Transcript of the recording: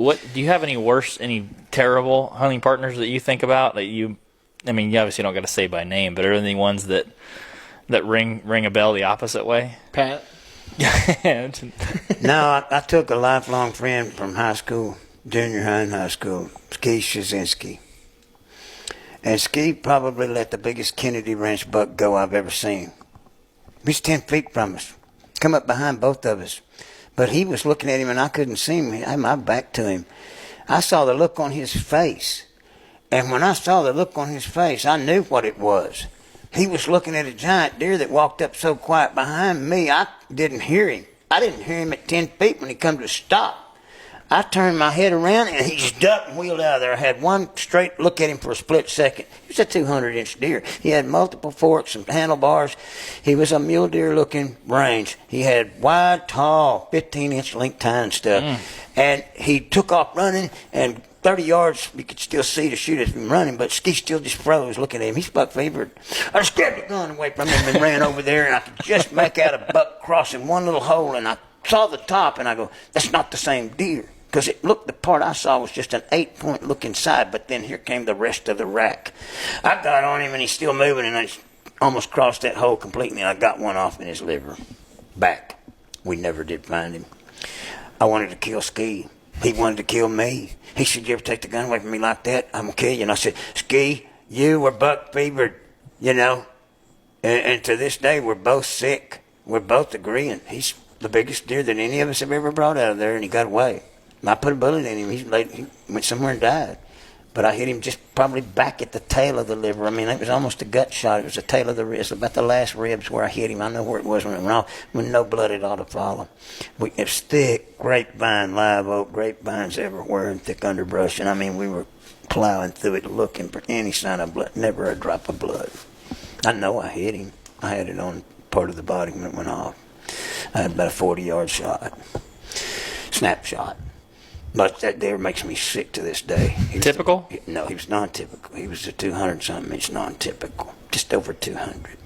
What do you have any terrible hunting partners that you think about that you? I mean, you obviously don't got to say by name, but are there any ones that ring a bell the opposite way? Pat? No, I took a lifelong friend from high school, junior high and high school, Ski Shazinski. And Ski probably let the biggest Kenedy Ranch buck go I've ever seen. He's 10 feet from us. Come up behind both of us. But he was looking at him, and I couldn't see him. I had my back to him. I saw the look on his face. And when I saw the look on his face, I knew what it was. He was looking at a giant deer that walked up so quiet behind me, I didn't hear him. I didn't hear him at 10 feet when he come to stop. I turned my head around, and he just ducked and wheeled out of there. I had one straight look at him for a split second. He was a 200-inch deer. He had multiple forks and handlebars. He was a mule deer-looking range. He had wide, tall, 15-inch link tie and stuff. And he took off running, and 30 yards, you could still see to shoot at him running, but Ski still just froze looking at him. He's buck fevered. I just grabbed the gun away from him and ran over there, and I could just make out a buck crossing one little hole, and I saw the top, and I go, that's not the same deer. Because it looked, the part I saw was just an 8-point look inside, but then here came the rest of the rack. I got on him, and he's still moving, and I almost crossed that hole completely, and I got one off in his liver. Back. We never did find him. I wanted to kill Ski. He wanted to kill me. He said, you ever take the gun away from me like that? I'm going to kill you. And I said, Ski, you were buck fevered, you know. And to this day, we're both sick. We're both agreeing. He's the biggest deer that any of us have ever brought out of there, and he got away. I put a bullet in him. He went somewhere and died. But I hit him just probably back at the tail of the liver. I mean, it was almost a gut shot. It was the tail of the ribs, about the last ribs where I hit him. I know where it was when it went off, when no blood had ought to follow. It's thick grapevine, live oak, grapevines everywhere, and thick underbrush. And I mean, we were plowing through it looking for any sign of blood, never a drop of blood. I know I hit him. I had it on part of the body when it went off. I had about a 40-yard shot, snapshot. But that deer makes me sick to this day. Typical? No, he was non-typical. He was a 200-something inch non-typical, just over 200.